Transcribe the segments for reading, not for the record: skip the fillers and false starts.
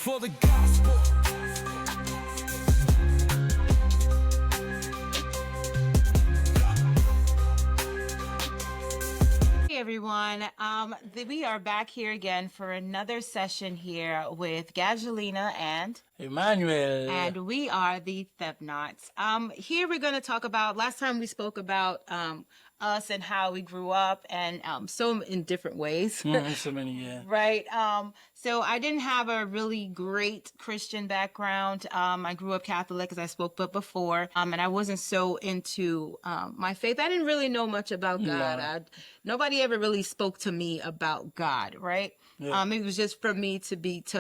for the gospel. Hey everyone, we are back here again for another session here with Gagelina Emmanuel. and we are the Thebnots. Here we're going to talk about, last time we spoke about us and how we grew up and so in different ways. So many, yeah. Right. So I didn't have a really great Christian background. I grew up Catholic, as I spoke but before, and I wasn't so into my faith. I didn't really know much about God. Nobody ever really spoke to me about God, right? Yeah. It was just for me to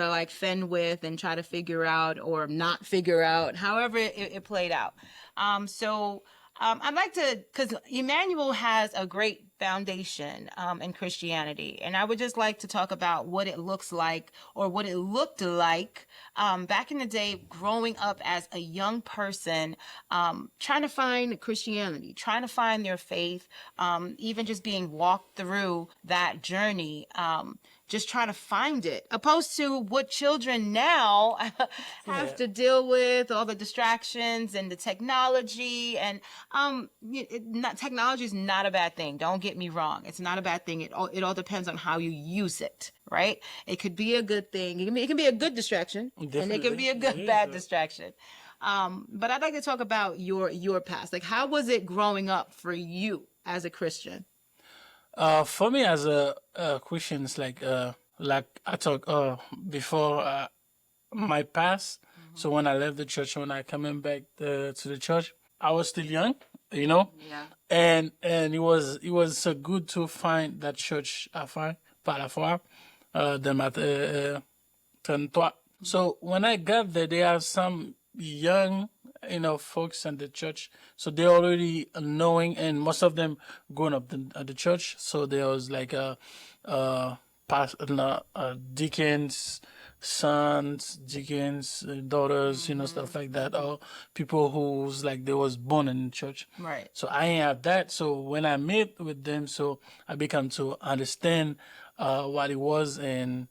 like fend with and try to figure out or not figure out, however it played out. I'd like to, because Emmanuel has a great foundation in Christianity, and I would just like to talk about what it looks like or what it looked like back in the day, growing up as a young person, trying to find Christianity, trying to find their faith, even just being walked through that journey. Just trying to find it, opposed to what children now have to deal with, all the distractions and the technology. And technology is not a bad thing. Don't get me wrong; it's not a bad thing. It all depends on how you use it, right? It could be a good thing. It can be a good distraction, and it can be a good bad distraction. But I'd like to talk about your past. Like, how was it growing up for you as a Christian? For me as a Christian, it's like I talked before my past. So when I left the church, when I coming back to the church, I was still young, you know. Yeah. And it was so good to find that church afar, par la fois, de mat 33. So when I got there, there are some young, folks in the church. So they're already knowing, and most of them growing up at the church. So there was like deacons, sons, deacons, daughters, stuff like that, or people who's like they was born in church. Right. So I ain't have that. So when I met with them, so I become to understand what it was and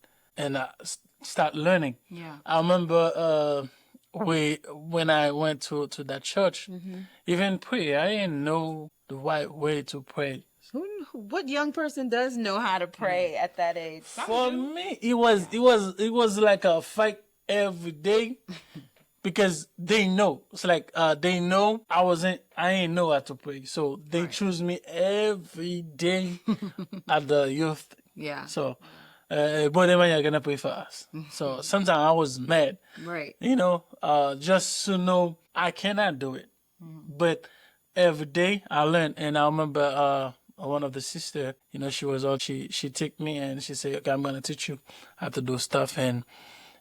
start learning. Yeah. I remember when I went to that church, even pray, I didn't know the right way to pray. What young person does know how to pray at that age? For me, it was like a fight every day because they know. It's like they know I ain't know how to pray, so they choose me every day at the youth. Yeah. So, boy, they are gonna pray for us. So sometimes I was mad, Right. just to know I cannot do it. But every day I learn, and I remember one of the sister, she took me and she said, okay, I'm gonna teach you how to do stuff and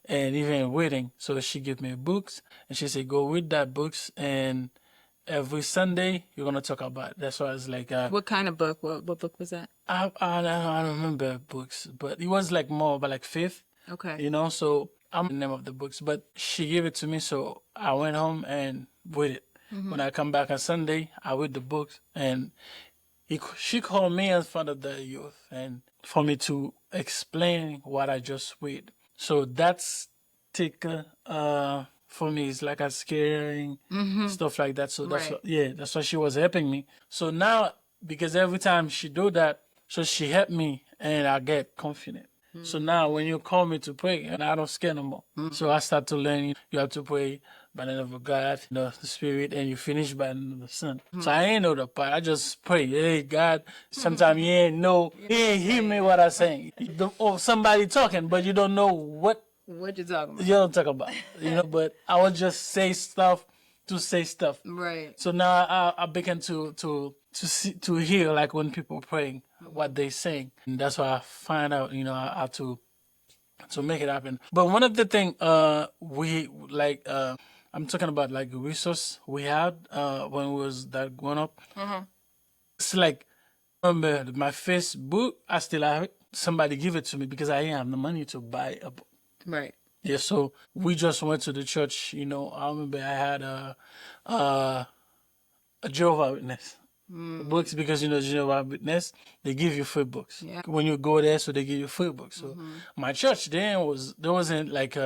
even reading. So she gave me books and she said, go read that books, and every Sunday you're gonna talk about it. That's why it's like What kind of book? What book was that? I don't remember books, but it was like more about like faith. Okay. So I'm the name of the books, but she gave it to me, so I went home and read it. When I come back on Sunday, I read the books, and she called me in front of the youth and for me to explain what I just read. So that's for me, it's like a scaring stuff like that. So that's why she was helping me. So now, because every time she do that, so she helped me and I get confident. So now when you call me to pray, and I don't scare no more. So I start to learn you have to pray by the name of God, the Spirit, and you finish by the name of the Son. So I ain't know the part. I just pray. Hey, God, sometimes you ain't hear me what I'm saying. Or somebody talking, but you don't know what you talking about? you don't talk about. But I would just say stuff to say stuff. Right. So now I begin to hear like when people praying what they saying, and that's why I find out how to make it happen. But one of the thing we like I'm talking about like resource we had when we was that growing up. It's like remember my first book, I still have it. Somebody give it to me because I didn't have the money to buy a book. Right. Yeah, so we just went to the church. I remember I had a Jehovah Witness books because Jehovah Witness, they give you free books. Yeah. When you go there, so they give you free books. So my church then there wasn't like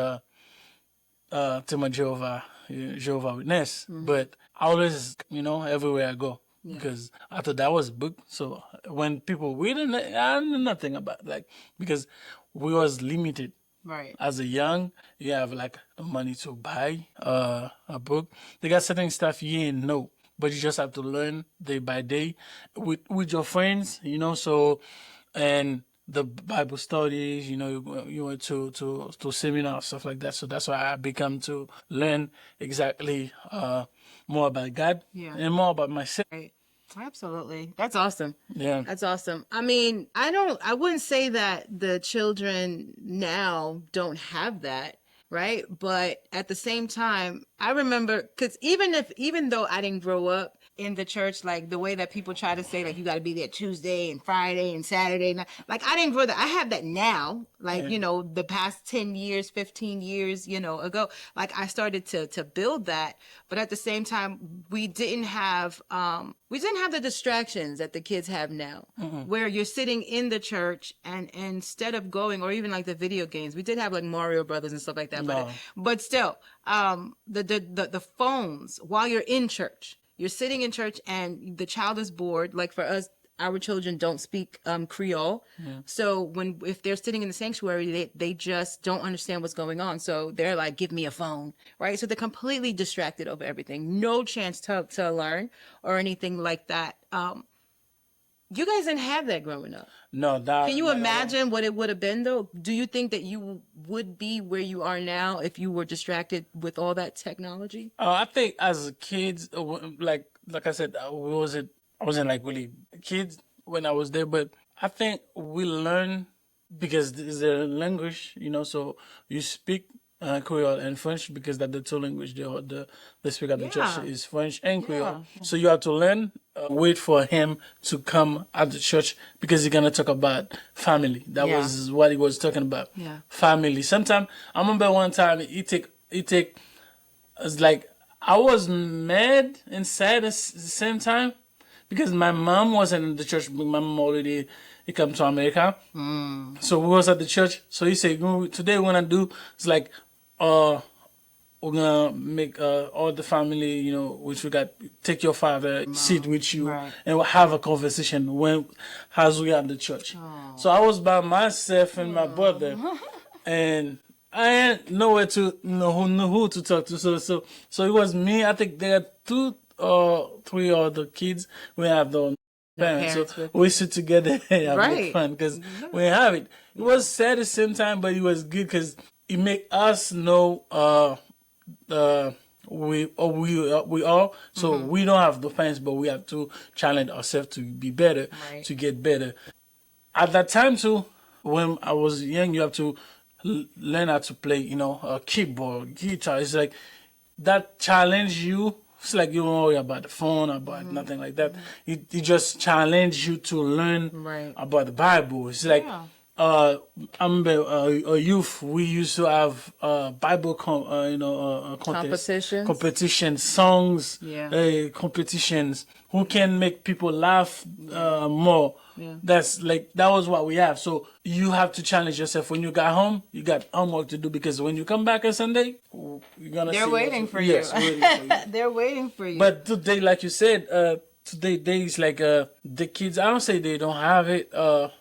to my Jehovah Witness, but I always, everywhere I go. Because I thought that was a book. So when people reading it, I knew nothing about like because we was limited. Right. As a young, you have like the money to buy a book. They got certain stuff you ain't know, but you just have to learn day by day with your friends, So, and the Bible studies, you went to seminars, stuff like that. So that's why I become to learn exactly more about God and more about myself. Right. Absolutely. That's awesome. Yeah. That's awesome. I mean, I wouldn't say that the children now don't have that, right? But at the same time, I remember, because even though I didn't grow up in the church, like the way that people try to say, like, you got to be there Tuesday and Friday and Saturday night. Like, I didn't grow that. I have that now, like, the past 10 years, 15 years, ago, like I started to build that. But at the same time, we didn't have the distractions that the kids have now, where you're sitting in the church and instead of going, or even like the video games, we did have like Mario Brothers and stuff like that, but still, the phones while you're in church. You're sitting in church and the child is bored. Like for us, our children don't speak Creole. So if they're sitting in the sanctuary, they just don't understand what's going on. So they're like, give me a phone, right? So they're completely distracted over everything. No chance to learn or anything like that. You guys didn't have that growing up. No, that. Can you imagine what it would have been though? Do you think that you would be where you are now if you were distracted with all that technology? I think as kids, like I said, I wasn't like really kids when I was there, but I think we learn because it's a language, so you speak Creole and French because that's the two language they speak at the church is French and Creole. So you have to learn, wait for him to come at the church because he's gonna talk about family. That was what he was talking about. Yeah. Family. Sometimes I remember one time he take it's like I was mad and sad at the same time because my mom wasn't in the church. My mom already he come to America, so we was at the church. So he said, "Today we're gonna do it's like, we're gonna make all the family, which we got take your father, sit with you, and we'll have a conversation as we are at the church." So I was by myself and my brother, and I ain't nowhere to who to talk to. So it was me. I think there are 2 or 3 other kids. We have the parents. So we sit together and have fun because we have it. It was sad at the same time, but it was good because it make us know we are. So we don't have the fans, but we have to challenge ourselves to be better, to get better. At that time too, when I was young, you have to learn how to play, a keyboard, guitar. It's like that challenge you. It's like you don't worry about the phone, about nothing like that. It just challenge you to learn about the Bible. It's like I remember a youth. We used to have Bible, competition, songs, competitions. Who can make people laugh more? Yeah. That was what we have. So you have to challenge yourself. When you got home, you got homework to do because when you come back on Sunday, you're gonna. They're waiting for you. Yes, waiting for you. They're waiting for you. But today, like you said, today is like the kids. I don't say they don't have it.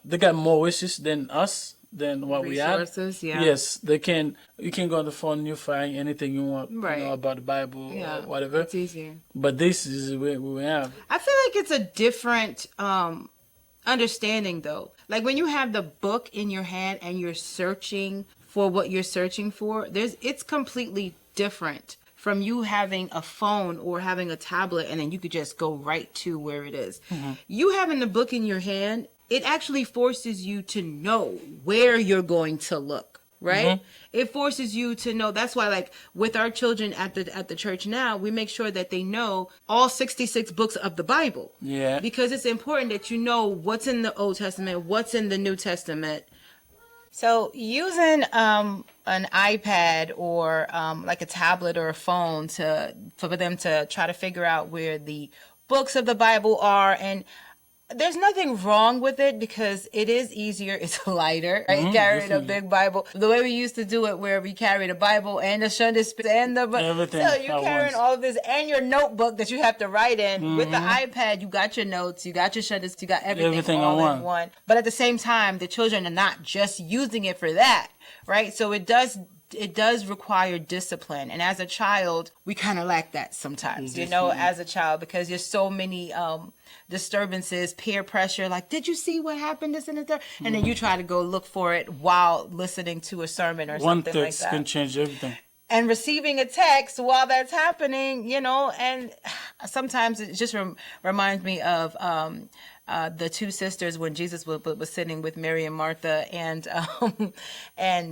They got more wishes than us. Than what resources, we have. Yes, they can. You can go on the phone. You find anything you want about the Bible or whatever. It's easier. But this is what we have. I feel like it's a different understanding though. Like when you have the book in your hand and you're searching for what you're searching for, it's completely different from you having a phone or having a tablet and then you could just go right to where it is. You having the book in your hand, it actually forces you to know where you're going to look, right? It forces you to know. That's why, like, with our children at the church now, we make sure that they know all 66 books of the Bible. Yeah. Because it's important that you know what's in the Old Testament, what's in the New Testament. So using an iPad or like a tablet or a phone for them to try to figure out where the books of the Bible are, and there's nothing wrong with it because it is easier. It's lighter, right? Carrying a big Bible. The way we used to do it, where we carried a Bible and the Sunday and the Everything so you're at carrying once. all of this and your notebook that you have to write in. With the iPad, you got your notes, you got your Sundays, you got everything all on in one. But at the same time, the children are not just using it for that, right? So it does require discipline, and as a child we kind of lack that sometimes, as a child, because there's so many disturbances, peer pressure, like, did you see what happened, this and the third, and then you try to go look for it while listening to a sermon or One something like text that, can change everything. and receiving a text while that's happening, and sometimes it just reminds me of the two sisters when Jesus was sitting with Mary and Martha, and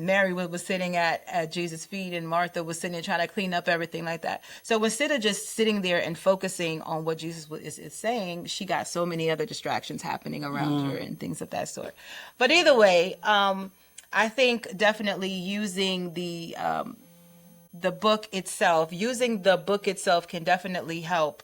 Mary was sitting at Jesus' feet, and Martha was sitting there trying to clean up everything like that. So instead of just sitting there and focusing on what Jesus is saying, she got so many other distractions happening around her and things of that sort. But either way, I think definitely using the book itself, can definitely help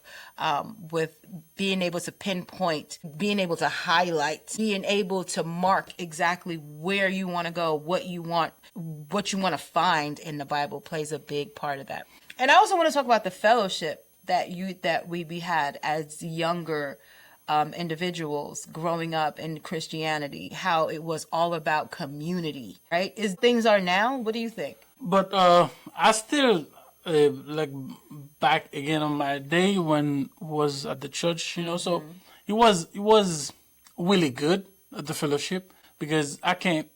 with being able to pinpoint, being able to highlight, being able to mark exactly where you want to go, what you want to find in the Bible plays a big part of that. And I also want to talk about the fellowship that we had as younger individuals growing up in Christianity, how it was all about community, right? As things are now, what do you think? But I still like back again on my day when was at the church, So it was really good at the fellowship, because I think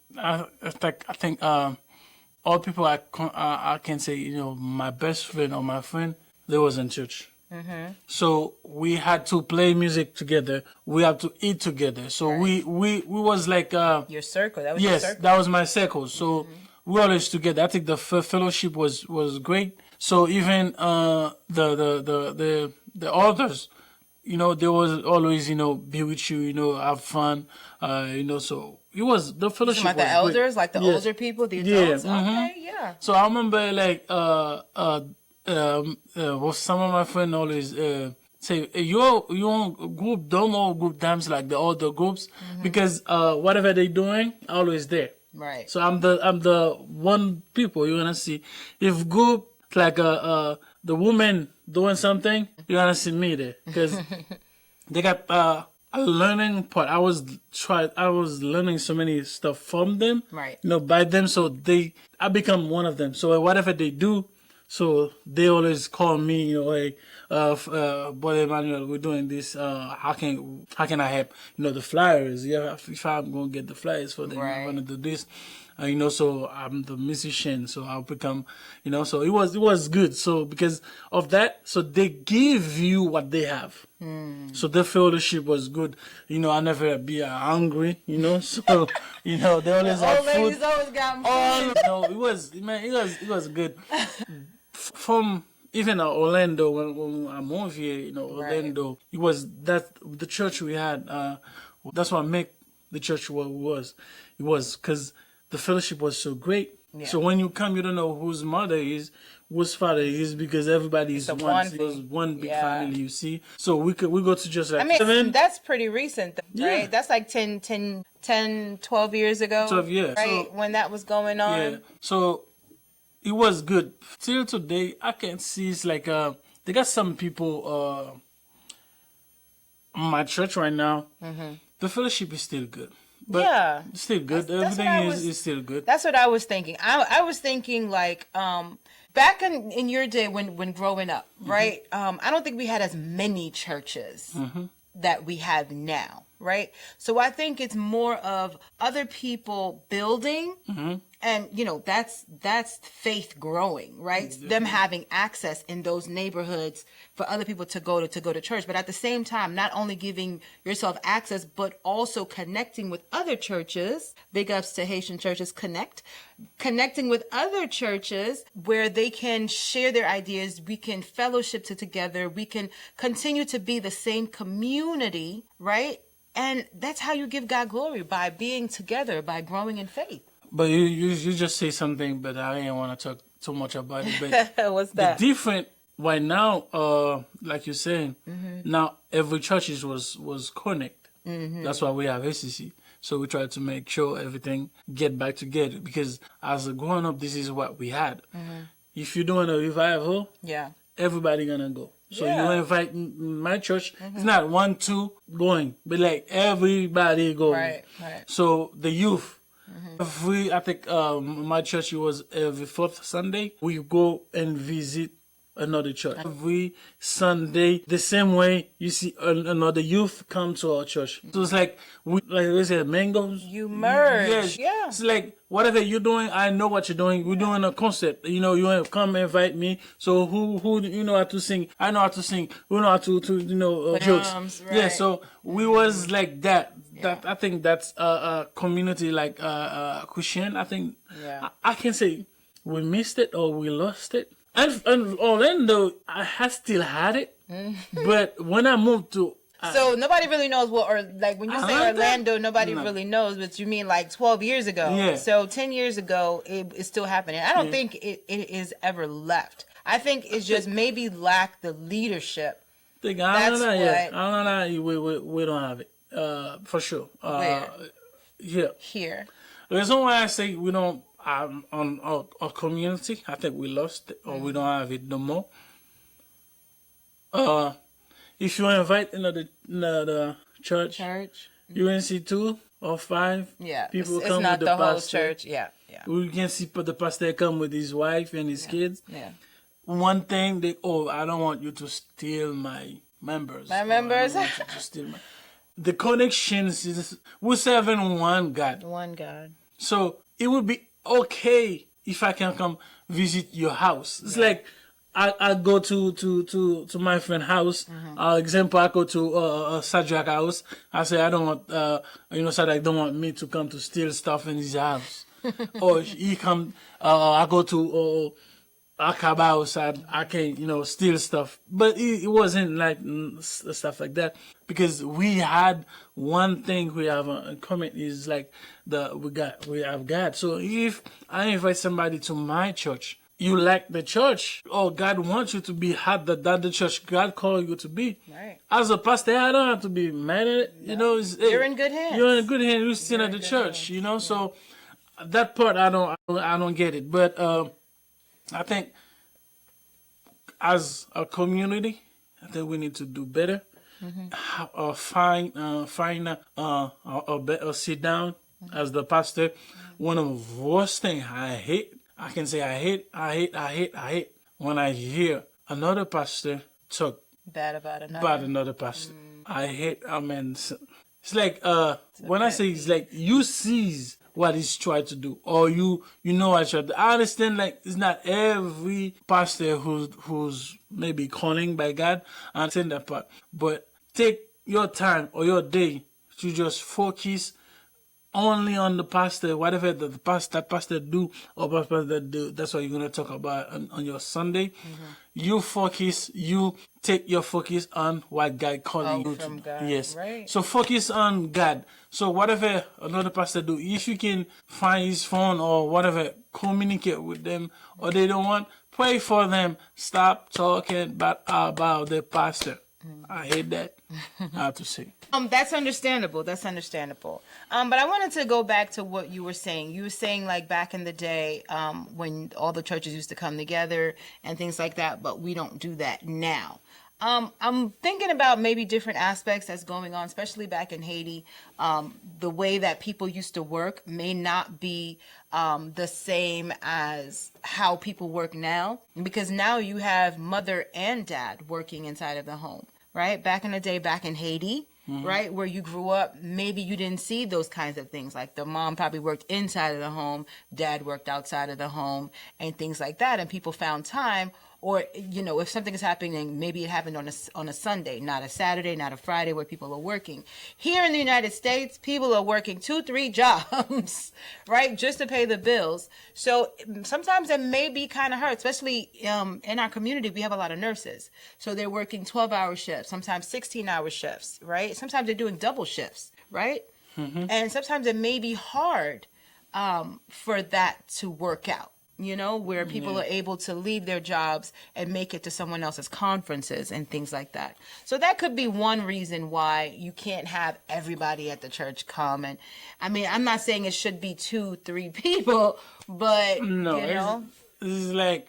all people I can say, my best friend or my friend, they was in church. So we had to play music together. We had to eat together. So we was like Your circle. That was your yes, circle. that was my circle. So we always together. I think the fellowship was great. So even the others, they was always be with you, have fun, So it was the fellowship. About the was elders, great. like the Yes. older people, the adults. Yeah. Okay, yeah. So I remember like well, some of my friends always say, hey, you on group dome or group dance like the older groups, because whatever they doing, I always there. Right. So I'm the one people you're gonna see. If group like the woman doing something, you're gonna see me there, because they got a learning part. I was learning so many stuff from them, Right. By them. So I become one of them. So whatever they do, so they always call me, hey, Brother Emmanuel, we're doing this. How can I help? The flyers. Yeah, if I'm gonna get the flyers for them, I'm gonna do this. So I'm the musician, so I'll become, So it was good. So because of that, so they give you what they have. So the fellowship was good. I never be hungry. So they always have Old food. ladies always got food. It was good. From even Orlando, when I moved here, Orlando, it was that the church we had. That's what make the church what it was. It was because the fellowship was so great. Yeah. So when you come, you don't know whose mother is, whose father is, because everybody is one big family. You see, so we go to just like 7. That's pretty recent, though, right? That's like 10, 12 years ago. 12 years, right? So, when that was going on. Yeah. So it was good. Till today, I can see it's like they got some people in my church right now. The fellowship is still good. But it's still good. Everything is still good. That's what I was thinking. I was thinking like back in your day when growing up, right? I don't think we had as many churches that we have now, right? So I think it's more of other people building, and that's faith growing, right? Them having access in those neighborhoods for other people to go to church, but at the same time, not only giving yourself access, but also connecting with other churches. Big ups to Haitian Churches connecting with other churches where they can share their ideas. We can fellowship together. We can continue to be the same community, right? And that's how you give God glory, by being together, by growing in faith. But you just say something, but I didn't want to talk too much about it. But what's that? The different right now, like you're saying, now every church was connect. That's why we have ACC. So we try to make sure everything get back together because as a growing up, this is what we had. If you're doing a revival, Yeah. everybody gonna go. So Yeah. you invite my church. It's not 1, 2 going, but like everybody goes. Right. Right. So the youth. I think my church it was every fourth Sunday. We go and visit another church every Sunday. The same way you see another youth come to our church. So it's like we said, mangoes. You merge. Yes. Yeah. It's like whatever you're doing, I know what you're doing. We're doing a concert. You know, you come invite me. So who you know how to sing? I know how to sing. We know how to jokes. Right. Yeah. So we was like that. That I think that's a community like Christian. I think I can say we missed it or we lost it. And Orlando, I still had it, but when I moved to So nobody really knows what, or like when you say Atlanta? Orlando, nobody No. really knows, but you mean like 12 years ago. Yeah. So 10 years ago, it's still happening. I don't think it is ever left. I think it's just maybe lack the leadership. I That's don't know yet. what- I don't know. We don't have it for sure. Where? Yeah. Here. The reason why I say we don't on our community, I think we lost it or we don't have it no more. If you invite another church, you can see 2 or 5 Yeah. people it's come not with the whole pastor. church. Yeah. Yeah. We can see the pastor come with his wife and his kids. Yeah. One thing I don't want you to steal my members. My Or, members? I don't want you to steal the connections is we're serving one God. One God. So it would be okay if I can come visit your house. It's like I go to my friend's house. Example, I go to Sadrak house. I say I don't want Sadrak don't want me to come to steal stuff in his house. Or he come. I go to Akaba house. I can steal stuff, but it wasn't like stuff like that because we had one thing we have in common is like we have God. So if I invite somebody to my church, you like the church, or God wants you to be at the church God called you to be. Right. As a pastor, I don't have to be mad at it. You're in good hands. You're in good hands. You're still at the church. So that part I don't get it. But I think as a community, I think we need to do better. Find a sit down as the pastor. One of the worst things I hate, I can say I hate when I hear another pastor talk Bad about another pastor. I hate. It's like when I say it's like you sees what he's trying to do, or you know what you're. I understand like it's not every pastor who's maybe calling by God. I understand that part, but take your time or your day to just focus only on the pastor, whatever that pastor do or pastor that do. That's what you're gonna talk about on your Sunday. You focus. You take your focus on what God calling you from to. God, Yes. right. So focus on God. So whatever another pastor do, if you can find his phone or whatever, communicate with them, or they don't want, pray for them. Stop talking about the pastor. I hate that. I have to say. That's understandable. That's understandable. But I wanted to go back to what you were saying. You were saying like back in the day, when all the churches used to come together and things like that, but we don't do that now. I'm thinking about maybe different aspects that's going on, especially back in Haiti. The way that people used to work may not be the same as how people work now, because now you have mother and dad working inside of the home, right? Back in the day, back in Haiti, right, where you grew up, maybe you didn't see those kinds of things. Like the mom probably worked inside of the home, dad worked outside of the home, and things like that. And people found time. Or, if something is happening, maybe it happened on a Sunday, not a Saturday, not a Friday where people are working. Here in the United States, people are working 2-3 jobs, right, just to pay the bills. So sometimes it may be kind of hard, especially in our community. We have a lot of nurses. So they're working 12-hour shifts, sometimes 16-hour shifts, right? Sometimes they're doing double shifts, right? And sometimes it may be hard for that to work out. where people are able to leave their jobs and make it to someone else's conferences and things like that. So that could be one reason why you can't have everybody at the church come. And I mean, I'm not saying it should be 2-3 people, but No, it's like,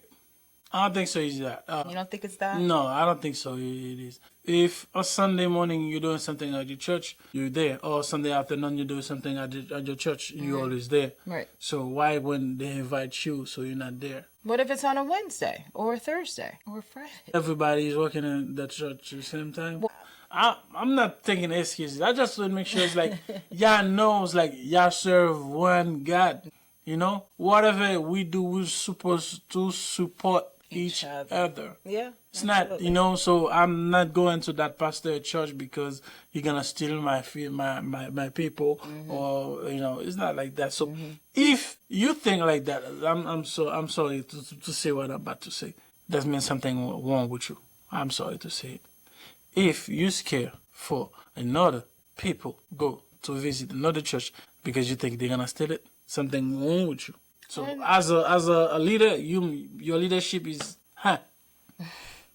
I don't think so. Is that? You don't think it's that? No, I don't think so. It is. If a Sunday morning you're doing something at your church, you're there. Or Sunday afternoon you're doing something at your church, you're always there. Right. So why wouldn't they invite you so you're not there? What if it's on a Wednesday or a Thursday or a Friday? Everybody is working in the church at the same time. I'm not thinking excuses. I just want to make sure it's like, y'all knows, like, y'all serve one God. Whatever we do, we're supposed to support each other. Yeah. It's absolutely not, so I'm not going to that pastor at church because you're going to steal my people, or, it's not like that. So if you think like that, I'm sorry to say what I'm about to say. That means something wrong with you. I'm sorry to say it. If you're scared for another people go to visit another church because you think they're going to steal it, something wrong with you. So as a leader, your leadership is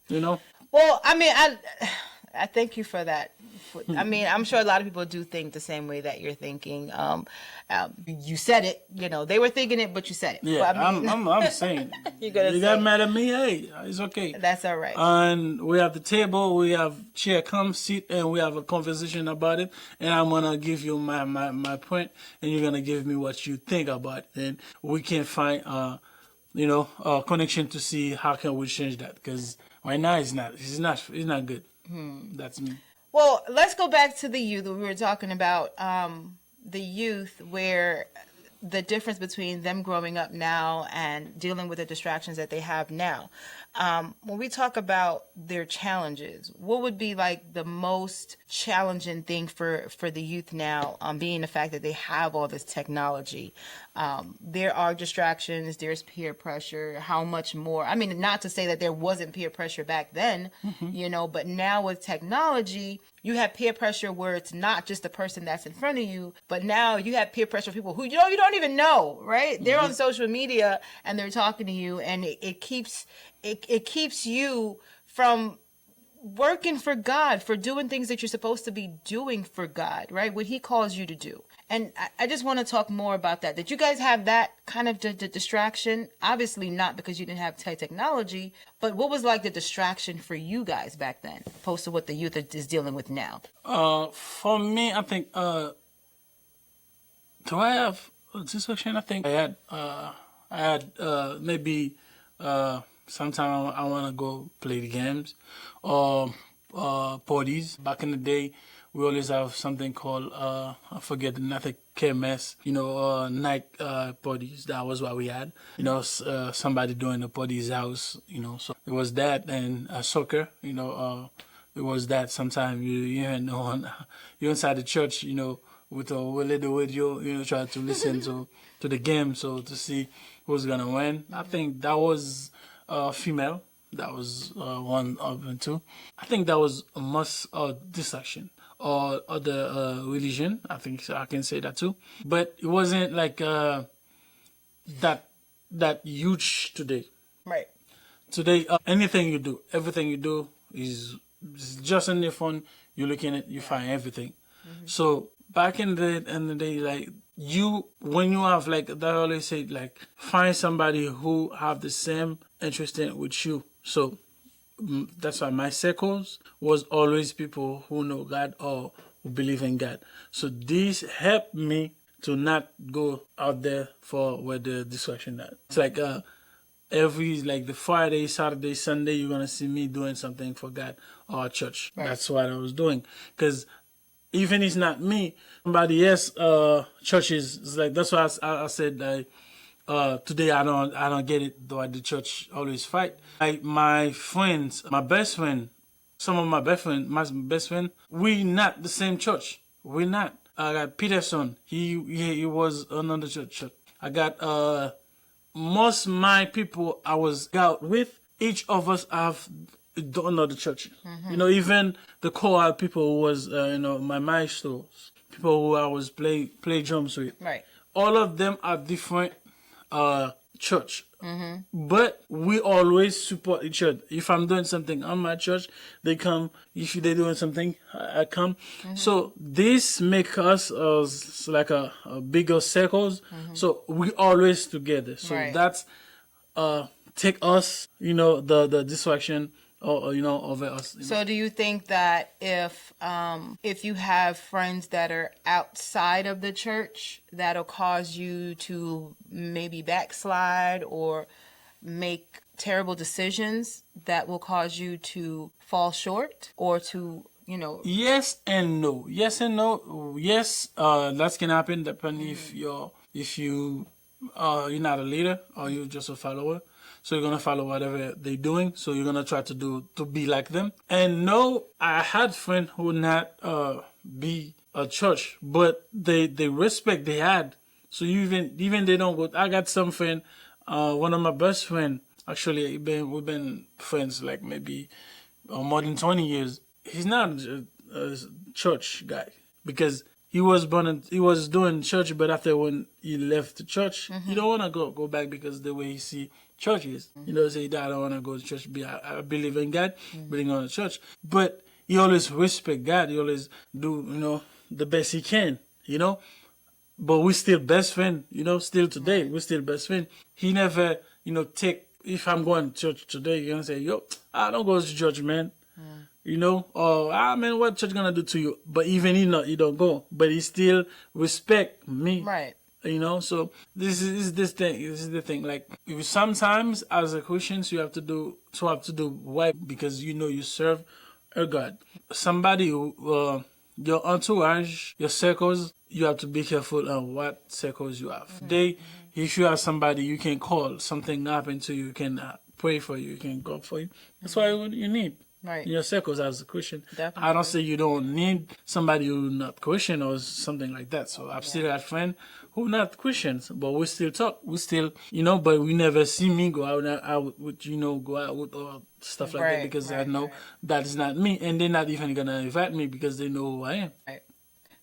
Well, I mean, I thank you for that. I mean, I'm sure a lot of people do think the same way that you're thinking. You said it, they were thinking it, but you said it. Yeah, well, I mean, I'm saying. You got mad at me? Hey, it's okay. That's all right. And we have the table, we have chair, come sit, and we have a conversation about it. And I'm gonna give you my point, and you're gonna give me what you think about it. And we can find a connection to see how can we change that. Because right now it's not good. That's me. Well, let's go back to the youth. We were talking about the youth, where the difference between them growing up now and dealing with the distractions that they have now. When we talk about their challenges, what would be like the most challenging thing for the youth now, being the fact that they have all this technology? There are distractions, there's peer pressure, how much more? I mean, not to say that there wasn't peer pressure back then, but now with technology, you have peer pressure where it's not just the person that's in front of you, but now you have peer pressure people who you don't even know, right? They're on social media and they're talking to you, and it keeps you from working for God, for doing things that you're supposed to be doing for God, right? What he calls you to do. And I just want to talk more about that. Did you guys have that kind of distraction? Obviously not, because you didn't have technology, but what was like the distraction for you guys back then, opposed to what the youth is dealing with now? For me, I think, do I have a distraction? I think I had maybe, sometime I want to go play the games or parties. Back in the day, we always have something called, I forget the name, I think KMS, night parties. That was what we had. Somebody doing the party's house, so it was that, and soccer, it was that. Sometimes you're inside the church, with a little radio, try to listen to the game, so to see who's going to win. I think that was female. That was one of them too. I think that was a must distraction, or the religion. I think so, I can say that too. But it wasn't like that huge today. Right. Today, everything you do is just on your phone. You're looking at, you find everything. So back in the day, like, when you have, like, they always say, like, find somebody who have the same interest in with you. So that's why my circles was always people who know God or who believe in God. So this helped me to not go out there for where the distraction at. It's like every, like, the Friday, Saturday, Sunday, you're gonna see me doing something for God or church. Right. That's what I was doing, because even it's not me, somebody else churches. It's like, that's why I said today I don't get it, though the church always fight. Like my friends, my best friend, my best friend, we not the same church. We're not. I got Peterson. He was another church. I got most my people I was out with. Each of us have another church. Even the choir people who was my maestros, people who I was play drums with. Right. All of them are different church. But we always support each other. If I'm doing something on my church, they come. If they're doing something, I come. So this make us like a bigger circles. So we always together. So Right. that's take us, the distraction or over us. So do you think that if you have friends that are outside of the church, that'll cause you to maybe backslide or make terrible decisions that will cause you to fall short or to, Yes and no. Yes and no. Yes, that can happen depending if you're not a leader or you're just a follower. So you're gonna follow whatever they're doing. So you're gonna try to be like them. And no, I had friends who not be a church, but they respect they had. So you even they don't go. I got some friend. One of my best friend actually we've been friends like maybe more than 20 years. He's not a church guy because he was doing church, but after when he left the church, he don't want to go back because the way he see church is. Say I don't want to go to church. I believe in God, believe on the church, but he always respect God. He always do the best he can. But we still best friend. Still today we still best friend. He never take. If I'm going to church today, you're gonna say, yo, I don't go to church, man. Man, what church gonna do to you? But even he don't go, but he still respect me, right. So this is the thing. Like sometimes as a Christians, you have to do right because you serve a God. Somebody who your entourage, your circles, you have to be careful on what circles you have. If you have somebody you can call, something happened to you can pray for you, can go for you. That's why you need. Right. Your circles as a Christian. Definitely. I don't say you don't need somebody who's not Christian or something like that. So I've still had friends who not Christians, but we still talk. We still, but we never see me go out with, go out with or stuff like that because I know that is not me. And they're not even going to invite me because they know who I am. Right.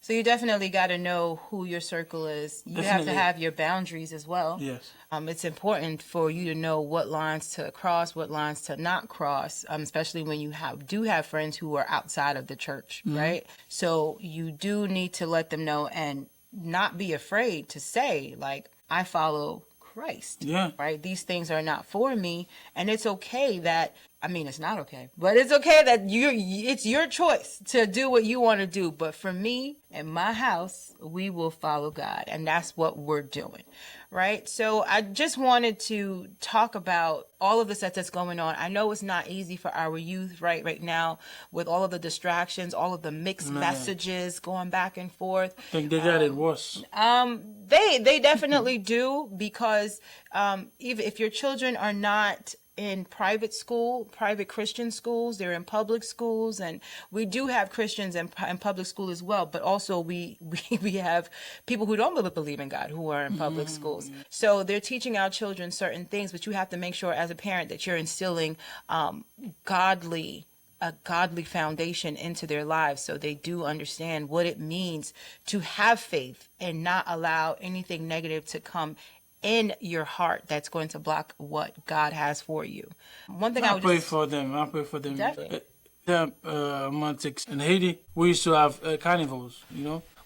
So you definitely got to know who your circle is. You have to have your boundaries as well. Yes. It's important for you to know what lines to cross, what lines to not cross, especially when you do have friends who are outside of the church, right? So you do need to let them know and not be afraid to say, like, I follow Christ. Yeah. Right? These things are not for me. And it's okay that, it's not okay, but it's okay that it's your choice to do what you want to do. But for me and my house, we will follow God. And that's what we're doing. Right. So I just wanted to talk about all of the stuff that's going on. I know it's not easy for our youth right now with all of the distractions, all of the mixed messages going back and forth. I think they got it worse. They definitely do because even if your children are not in private Christian schools, they're in public schools, and we do have Christians in public school as well, but also we have people who don't believe in God who are in public schools. So they're teaching our children certain things, but you have to make sure as a parent that you're instilling a godly foundation into their lives so they do understand what it means to have faith and not allow anything negative to come in your heart that's going to block what God has for you. One thing I pray for them. Definitely. Montics in Haiti, we used to have carnivals,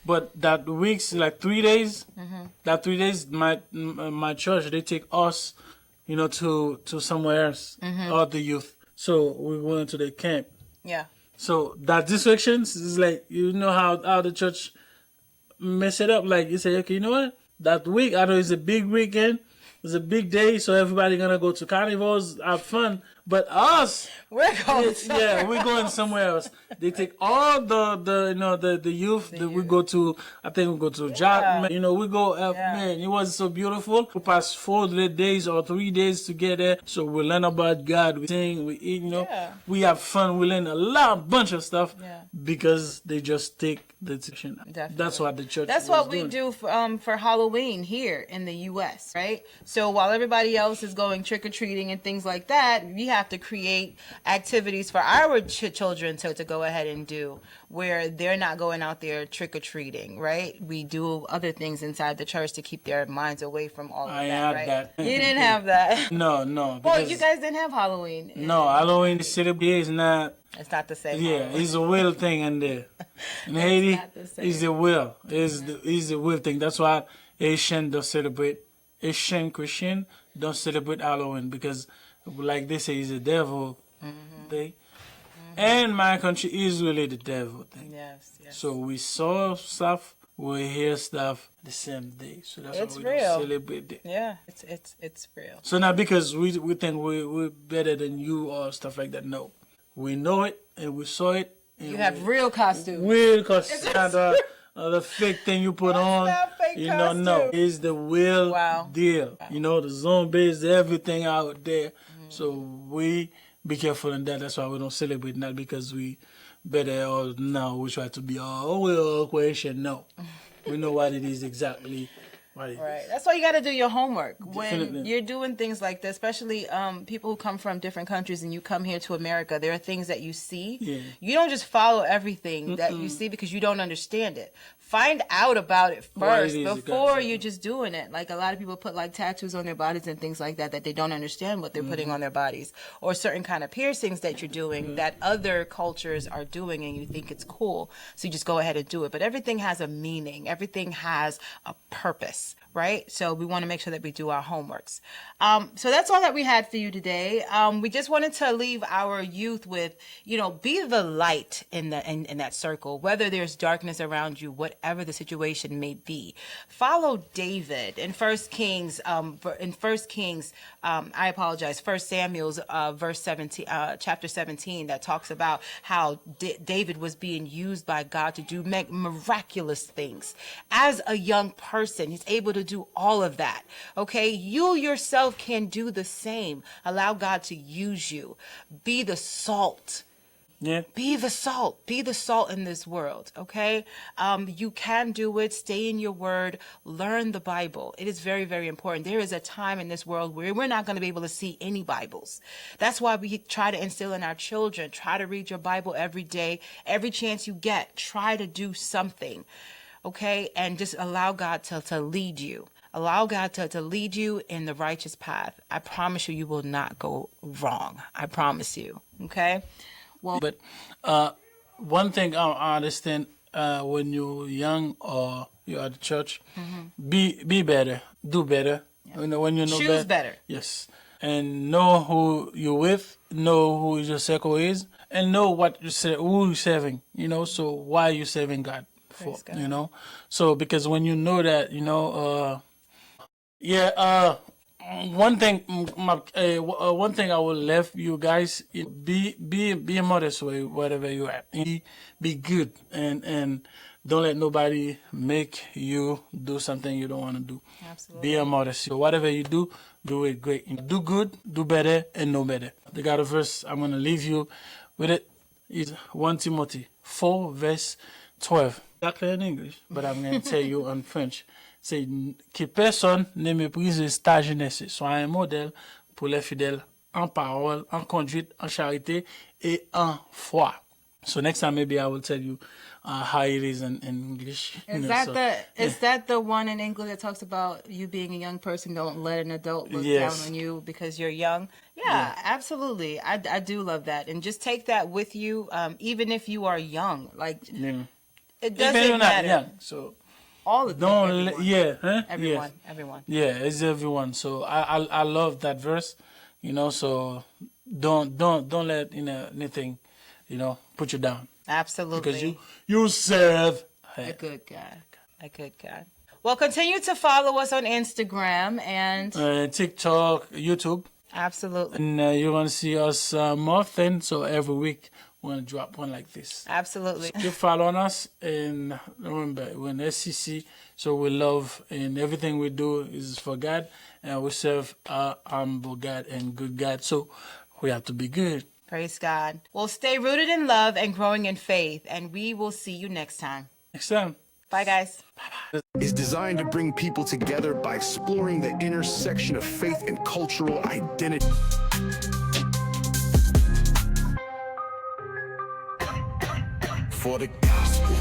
But that week's like 3 days. That 3 days, my church they take us, to somewhere else, all the youth. So we went to the camp. Yeah. So that distractions is like how the church mess it up. Like you say, okay, you know what? That week, I know it's a big weekend, it's a big day, so everybody gonna go to carnivals, have fun. But us, we're going we're going somewhere else. They take all the youth. We go to, I think we go to Jack. We go. Man, it was so beautiful. We passed 4 days or 3 days together. So we learn about God. We sing, we eat. We have fun. We learn a bunch of stuff because they just take the decision. Definitely. That's what the church. That's what we do for Halloween here in the U.S. Right. So while everybody else is going trick or treating and things like that, we have have to create activities for our children to go ahead and do, where they're not going out there trick-or-treating, right? We do other things inside the church to keep their minds away from all of I that, had right? that. You didn't have that. No. Well, Because you guys didn't have Halloween. no, Halloween celebrate is not. It's not the same. Yeah, Halloween. it's a will thing in there. In Haiti, not the same. it's the will. It's the will thing. That's why Asian don't celebrate. Asian Christian don't celebrate Halloween because, like they say, it's the devil day. And my country is really the devil thing. Yes, yes. So we saw stuff, we hear stuff the same day. So that's It's why we real. don't celebrate it. Yeah, it's real. So not because we think we're better than you or stuff like that. No, we know it and we saw it. And You have real costumes. real costume, not the fake thing you put on. that fake You know, no, costume? it's the real Wow. deal. You know, the zombies, everything out there. So we be careful in that. That's why we don't celebrate. Not because we better or now we try to be we're question. No, we know what it is exactly. What it is. Right. That's why you got to do your homework when Definitely. you're doing things like this, especially people who come from different countries and you come here to America. There are things that you see. Yeah. You don't just follow everything that you see because you don't understand it. Find out about it What first it is before exactly. you're just doing it. Like a lot of people put like tattoos on their bodies and things like that they don't understand what they're putting on their bodies, or certain kind of piercings that you're doing that other cultures are doing and you think it's cool. So you just go ahead and do it. But everything has a meaning. Everything has a purpose, right? So we want to make sure that we do our homeworks. So that's all that we had for you today. We just wanted to leave our youth with, be the light in that circle, whether there's darkness around you, whatever the situation may be. Follow David in First Kings. I apologize. First Samuel's verse 17, chapter 17, that talks about how David was being used by God to do miraculous things. As a young person, he's able to do all of that. Okay, you yourself can do the same. Allow God to use you. Be the salt. Yeah. Be the salt. Be the salt in this world, okay? You can do it. Stay in your word. Learn the Bible. It is very, very important. There is a time in this world where we're not going to be able to see any Bibles. That's why we try to instill in our children, try to read your Bible every day. Every chance you get, try to do something, okay? And just allow God to lead you. Allow God to lead you in the righteous path. I promise you, you will not go wrong. I promise you, okay? Well, But one thing I understand when you're young or you're at the church, be better, do better. When you know choose better. Yes, and know who you're with, know who your circle is, and know what you say, who you're serving. So why you serving God for? Praise God. So because when you know that, one thing, one thing I will leave you guys: be modest way wherever you at. Be good and don't let nobody make you do something you don't want to do. Absolutely. Be a modest. So whatever you do it great. Do good, do better, and know better. The God of verse I'm gonna leave you with it is 1 Timothy 4 verse 12. Exactly in English, but I'm gonna tell you in French. C'est que personne ne méprise ta jeunesse. Sois un modèle pour les fidèles en parole, en conduite, en charité et en foi. So next time maybe I will tell you how it is in English. Is that the one in English that talks about you being a young person? Don't let an adult look Yes. down on you because you're young. Yeah, absolutely. I do love that, and just take that with you, even if you are young. Like it Even doesn't you're not matter. young, so All of them. don't Everyone. everyone. Everyone. Yeah, it's everyone. So I love that verse, So don't let anything, put you down Absolutely. because you serve A good God. A good God. Well, continue to follow us on Instagram and TikTok, YouTube, absolutely. and you're gonna see us more often. So every week we're gonna drop one like this. Absolutely. Keep following us, and remember we're in SCC, so we love and everything we do is for God, and we serve our humble God and good God. So we have to be good. Praise God. Well, stay rooted in love and growing in faith, and we will see you next time. Next time. Bye, guys. Is designed to bring people together by exploring the intersection of faith and cultural identity. for the gospel.